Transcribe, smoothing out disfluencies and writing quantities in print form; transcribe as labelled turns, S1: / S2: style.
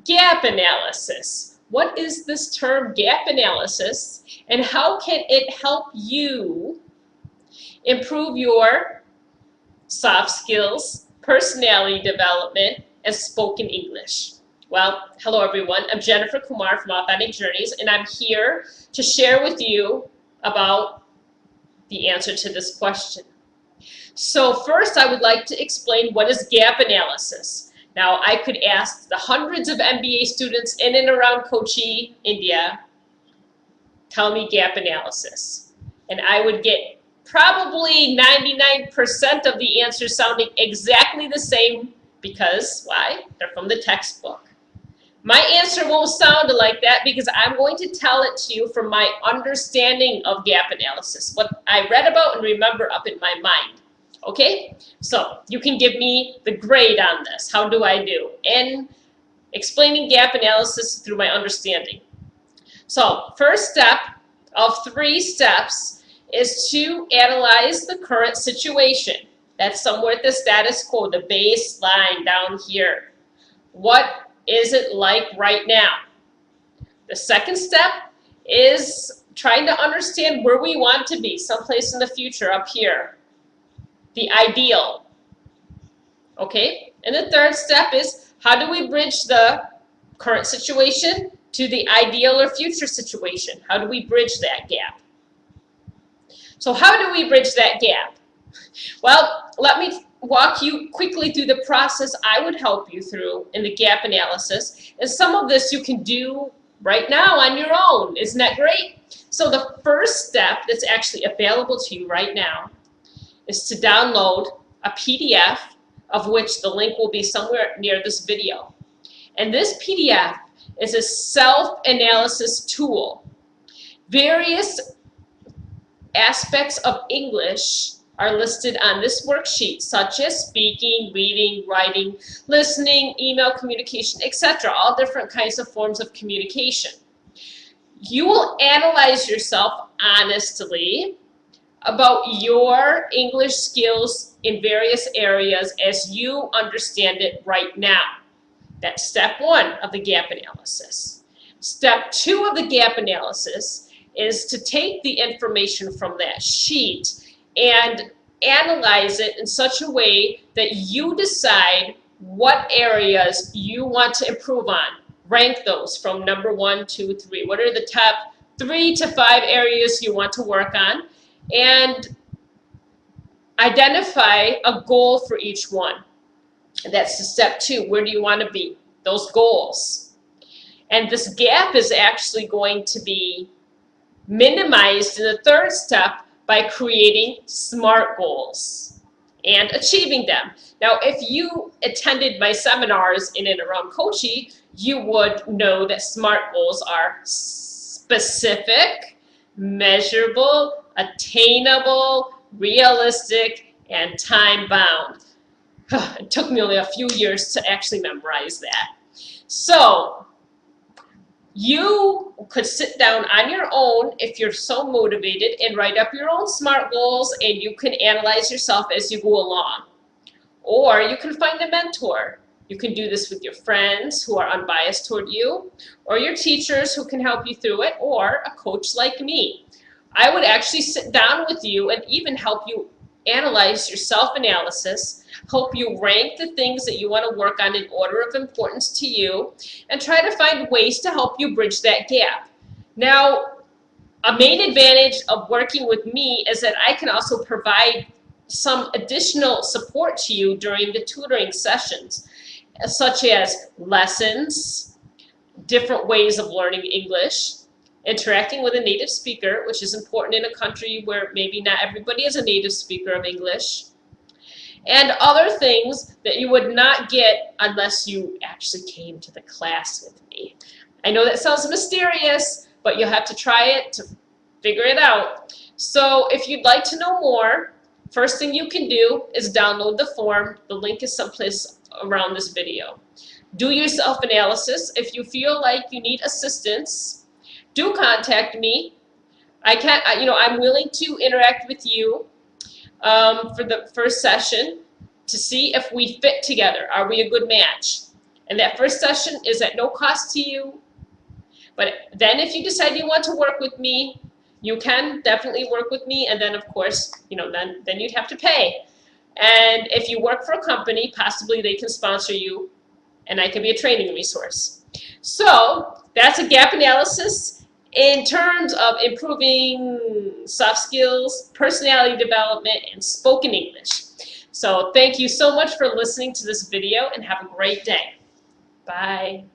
S1: Gap analysis. What is this term gap analysis, and how can it help you improve your soft skills, personality development, and spoken English? Well, hello everyone. I'm Jennifer Kumar from Authentic Journeys, and I'm here to share with you about the answer to this question. So first, I would like to explain what is gap analysis. Now, I could ask the hundreds of MBA students in and around Kochi, India, tell me gap analysis. And I would get probably 99% of the answers sounding exactly the same because, why? They're from the textbook. My answer won't sound like that because I'm going to tell it to you from my understanding of gap analysis, what I read about and remember up in my mind. Okay? So you can give me the grade on this. How do I do? In explaining gap analysis through my understanding. So first step of 3 steps is to analyze the current situation. That's somewhere at the status quo, the baseline down here. What is it like right now? The second step is trying to understand where we want to be, someplace in the future up here. The ideal. Okay? And the third step is how do we bridge the current situation to the ideal or future situation? How do we bridge that gap? So how do we bridge that gap? Well, let me walk you quickly through the process I would help you through in the gap analysis. And some of this you can do right now on your own. Isn't that great? So the first step that's actually available to you right now is to download a PDF, of which the link will be somewhere near this video. And this PDF is a self-analysis tool. Various aspects of English are listed on this worksheet, such as speaking, reading, writing, listening, email communication, etc. All different kinds of forms of communication. You will analyze yourself honestly about your English skills in various areas as you understand it right now. That's step 1 of the gap analysis. Step 2 of the gap analysis is to take the information from that sheet and analyze it in such a way that you decide what areas you want to improve on. Rank those from number 1, 2, 3. What are the top 3 to 5 areas you want to work on? And identify a goal for each one. And that's the step 2. Where do you want to be? Those goals. And this gap is actually going to be minimized in the third step by creating SMART goals and achieving them. Now, if you attended my seminars in and around Kochi, you would know that SMART goals are specific, measurable, attainable, realistic, and time-bound. It took me only a few years to actually memorize that. So, you could sit down on your own if you're so motivated and write up your own SMART goals, and you can analyze yourself as you go along. Or you can find a mentor. You can do this with your friends who are unbiased toward you, or your teachers who can help you through it, or a coach like me. I would actually sit down with you and even help you analyze your self-analysis, help you rank the things that you want to work on in order of importance to you, and try to find ways to help you bridge that gap. Now, a main advantage of working with me is that I can also provide some additional support to you during the tutoring sessions, such as lessons, different ways of learning English, interacting with a native speaker, which is important in a country where maybe not everybody is a native speaker of English, and other things that you would not get unless you actually came to the class with me. I know that sounds mysterious, but you'll have to try it to figure it out. So if you'd like to know more, first thing you can do is download the form. The link is someplace around this video. Do your self-analysis. If you feel like you need assistance, do contact me. I'm willing to interact with you for the first session to see if we fit together. Are we a good match? And that first session is at no cost to you. But then if you decide you want to work with me, you can definitely work with me. And then, of course, then you'd have to pay. And if you work for a company, possibly they can sponsor you, and I can be a training resource. So that's a gap analysis in terms of improving soft skills, personality development, and spoken English. So thank you so much for listening to this video, and have a great day. Bye.